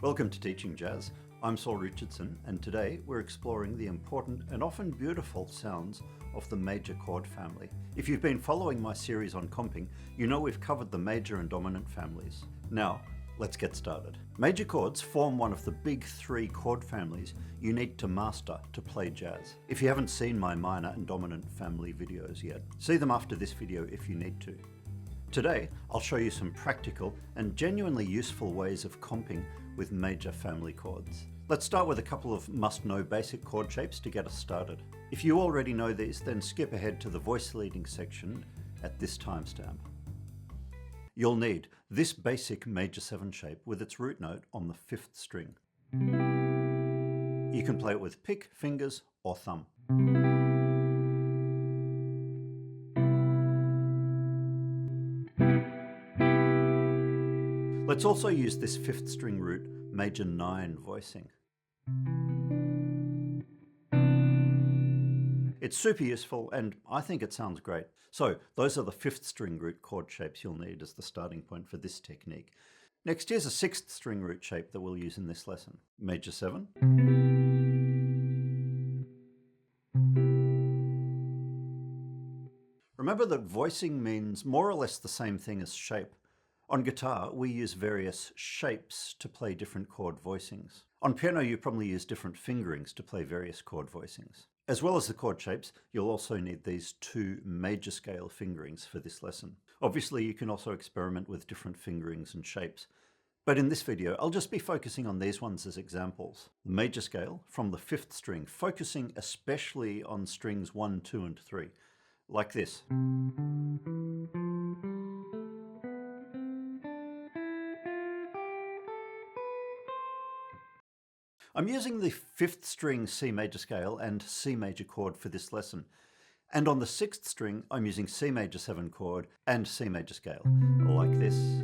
Welcome to Teaching Jazz. I'm Saul Richardson, and today we're exploring the important and often beautiful sounds of the major chord family. If you've been following my series on comping, you know we've covered the major and dominant families. Now, let's get started. Major chords form one of the big three chord families you need to master to play jazz. If you haven't seen my minor and dominant family videos yet, see them after this video if you need to. Today, I'll show you some practical and genuinely useful ways of comping with major family chords. Let's start with a couple of must-know basic chord shapes to get us started. If you already know these, then skip ahead to the voice leading section at this timestamp. You'll need this basic major 7 shape with its root note on the 5th string. You can play it with pick, fingers, or thumb. Let's also use this 5th string root major 9 voicing. It's super useful and I think it sounds great. So those are the 5th string root chord shapes you'll need as the starting point for this technique. Next, here's a 6th string root shape that we'll use in this lesson. Major 7. Remember that voicing means more or less the same thing as shape. On guitar, we use various shapes to play different chord voicings. On piano, you probably use different fingerings to play various chord voicings. As well as the chord shapes, you'll also need these 2 major scale fingerings for this lesson. Obviously, you can also experiment with different fingerings and shapes. But in this video, I'll just be focusing on these ones as examples. The major scale from the 5th string, focusing especially on strings 1, 2, and 3, like this. I'm using the 5th string C major scale and C major chord for this lesson. And on the 6th string, I'm using C major 7 chord and C major scale, like this.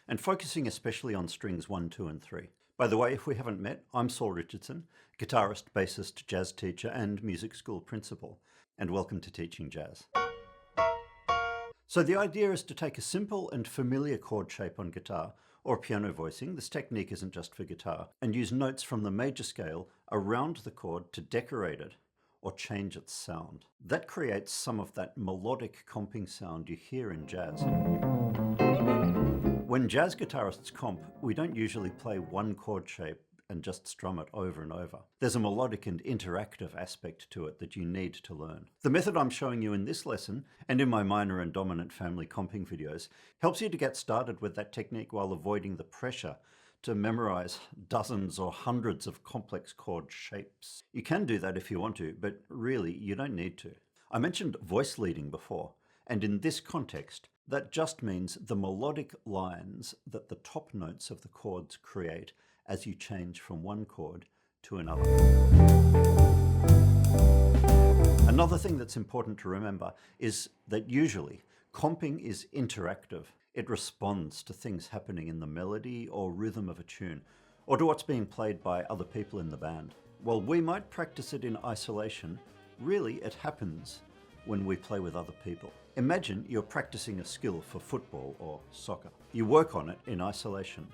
And focusing especially on strings 1, 2, and 3. By the way, if we haven't met, I'm Saul Richardson, guitarist, bassist, jazz teacher, and music school principal. And welcome to Teaching Jazz. So the idea is to take a simple and familiar chord shape on guitar or piano voicing, this technique isn't just for guitar, and use notes from the major scale around the chord to decorate it or change its sound. That creates some of that melodic comping sound you hear in jazz. When jazz guitarists comp, we don't usually play one chord shape and just strum it over and over. There's a melodic and interactive aspect to it that you need to learn. The method I'm showing you in this lesson, and in my minor and dominant family comping videos, helps you to get started with that technique while avoiding the pressure to memorize dozens or hundreds of complex chord shapes. You can do that if you want to, but really you don't need to. I mentioned voice leading before, and in this context, that just means the melodic lines that the top notes of the chords create as you change from one chord to another. Another thing that's important to remember is that usually comping is interactive. It responds to things happening in the melody or rhythm of a tune, or to what's being played by other people in the band. While we might practice it in isolation, really it happens when we play with other people. Imagine you're practicing a skill for football or soccer. You work on it in isolation,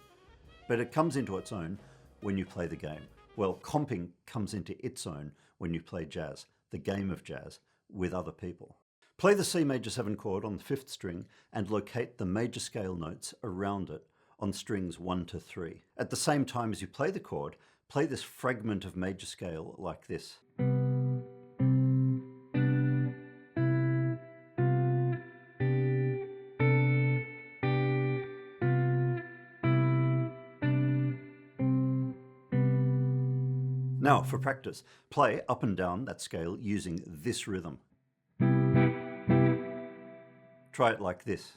but it comes into its own when you play the game. Well, comping comes into its own when you play jazz, the game of jazz, with other people. Play the C major 7 chord on the 5th string and locate the major scale notes around it on strings 1 to 3. At the same time as you play the chord, play this fragment of major scale like this. Now, for practice, play up and down that scale using this rhythm. Try it like this.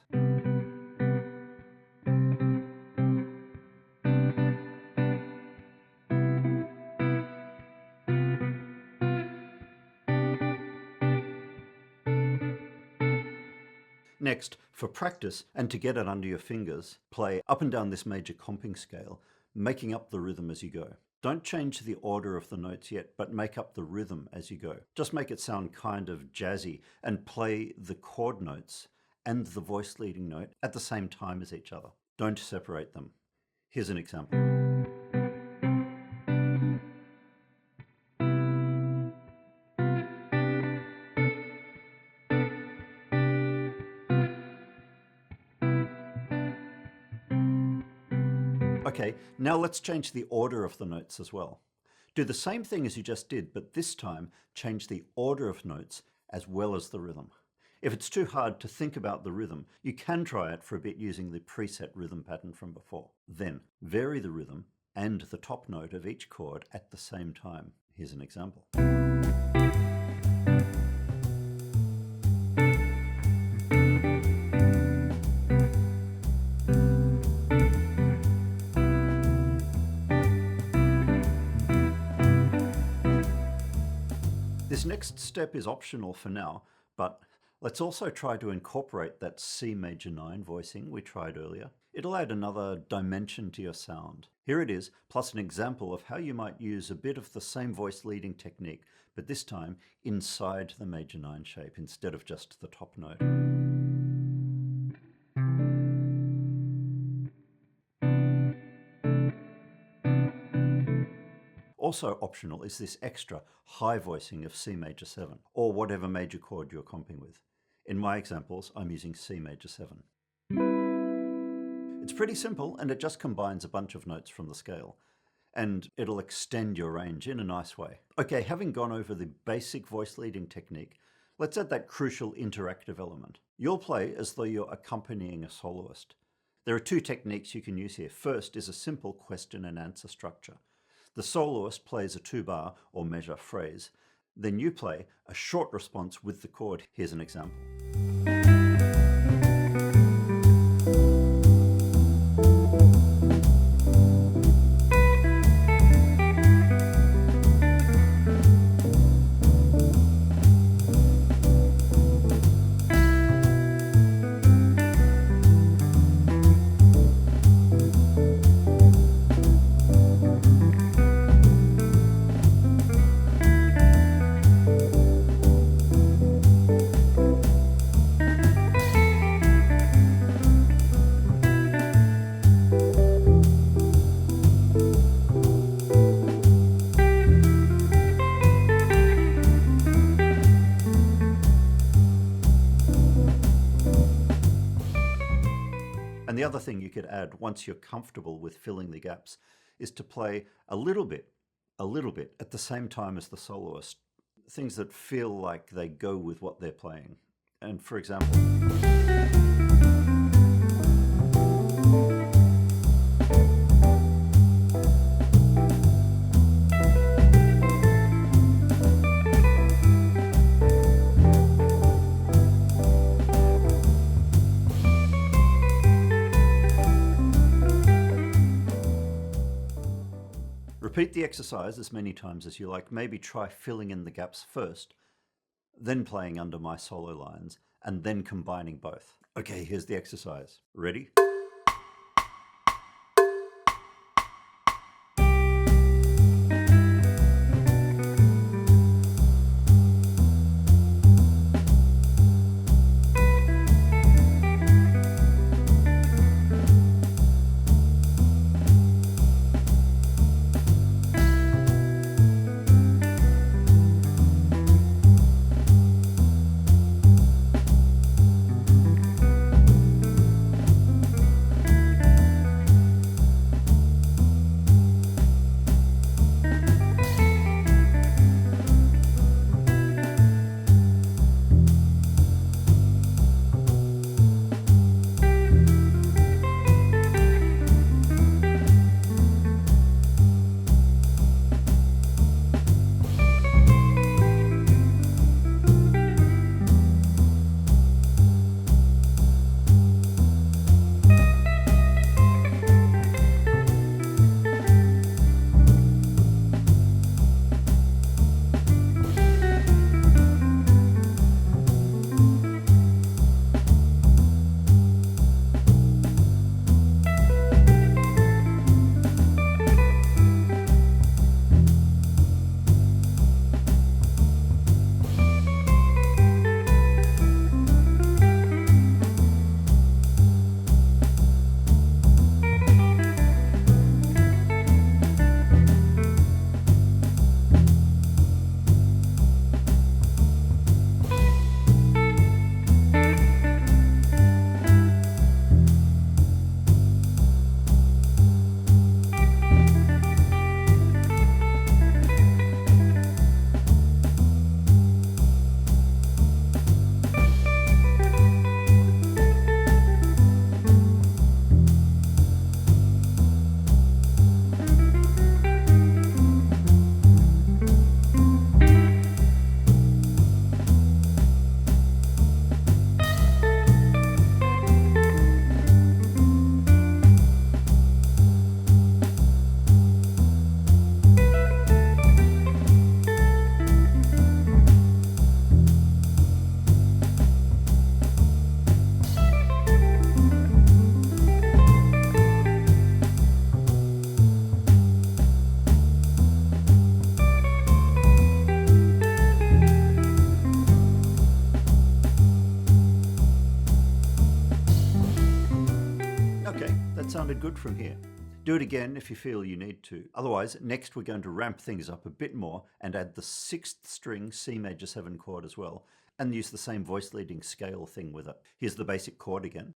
Next, for practice, and to get it under your fingers, play up and down this major comping scale, making up the rhythm as you go. Don't change the order of the notes yet, but make up the rhythm as you go. Just make it sound kind of jazzy and play the chord notes and the voice leading note at the same time as each other. Don't separate them. Here's an example. Okay, now let's change the order of the notes as well. Do the same thing as you just did, but this time change the order of notes as well as the rhythm. If it's too hard to think about the rhythm, you can try it for a bit using the preset rhythm pattern from before. Then vary the rhythm and the top note of each chord at the same time. Here's an example. This next step is optional for now, but let's also try to incorporate that C major 9 voicing we tried earlier. It'll add another dimension to your sound. Here it is, plus an example of how you might use a bit of the same voice leading technique, but this time inside the major 9 shape instead of just the top note. Also optional is this extra high voicing of C major 7, or whatever major chord you're comping with. In my examples, I'm using C major 7. It's pretty simple, and it just combines a bunch of notes from the scale, and it'll extend your range in a nice way. Okay, having gone over the basic voice leading technique, let's add that crucial interactive element. You'll play as though you're accompanying a soloist. There are two techniques you can use here. First is a simple question and answer structure. The soloist plays a 2-bar or measure phrase. Then you play a short response with the chord. Here's an example. And the other thing you could add once you're comfortable with filling the gaps is to play a little bit at the same time as the soloist. Things that feel like they go with what they're playing. And for example, repeat the exercise as many times as you like. Maybe try filling in the gaps first, then playing under my solo lines, and then combining both. Okay, here's the exercise. Ready? Okay, that sounded good from here. Do it again if you feel you need to. Otherwise, next we're going to ramp things up a bit more and add the 6th string C major 7 chord as well, and use the same voice leading scale thing with it. Here's the basic chord again.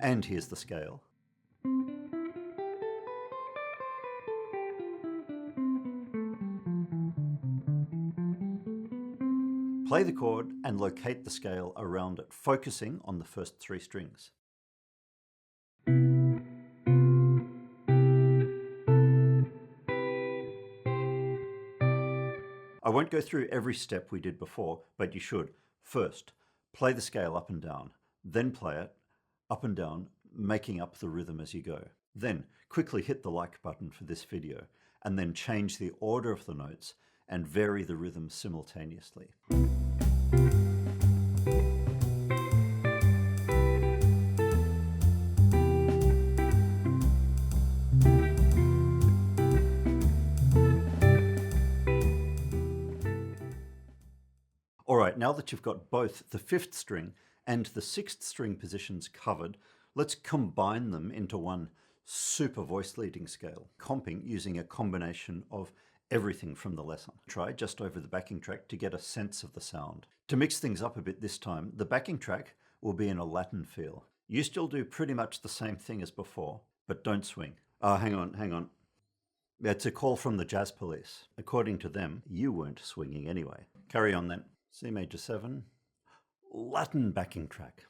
And here's the scale. Play the chord and locate the scale around it, focusing on the first 3 strings. I won't go through every step we did before, but you should. First, play the scale up and down, then play it up and down, making up the rhythm as you go. Then quickly hit the like button for this video, and then change the order of the notes and vary the rhythm simultaneously. Alright, now that you've got both the 5th string and the 6th string positions covered, let's combine them into one super voice leading scale, comping using a combination of everything from the lesson. Try just over the backing track to get a sense of the sound. To mix things up a bit this time, the backing track will be in a Latin feel. You still do pretty much the same thing as before, but don't swing. Hang on. It's a call from the jazz police. According to them, you weren't swinging anyway. Carry on then. C major 7, Latin backing track.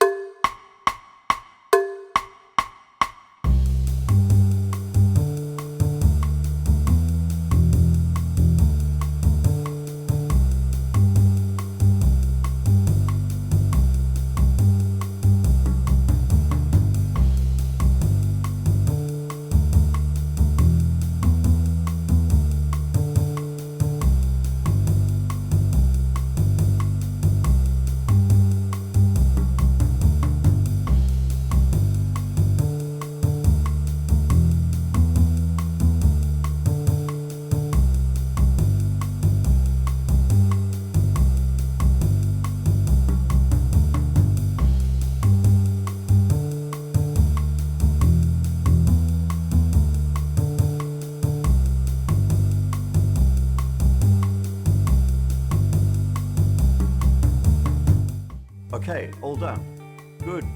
Okay, all done. Good.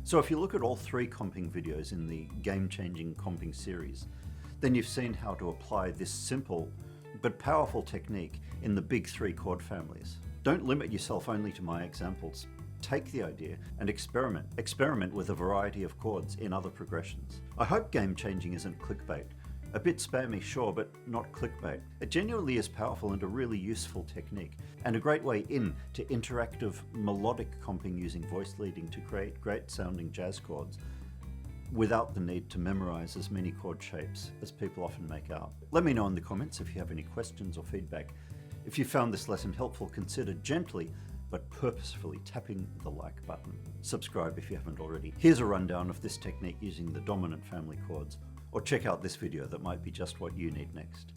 So if you look at all 3 comping videos in the game-changing comping series, then you've seen how to apply this simple but powerful technique in the big 3 chord families. Don't limit yourself only to my examples. Take the idea and experiment. Experiment with a variety of chords in other progressions. I hope game-changing isn't clickbait. A bit spammy, sure, but not clickbait. It genuinely is powerful and a really useful technique, and a great way in to interactive melodic comping using voice leading to create great sounding jazz chords without the need to memorize as many chord shapes as people often make out. Let me know in the comments if you have any questions or feedback. If you found this lesson helpful, consider gently but purposefully tapping the like button. Subscribe if you haven't already. Here's a rundown of this technique using the dominant family chords, or check out this video that might be just what you need next.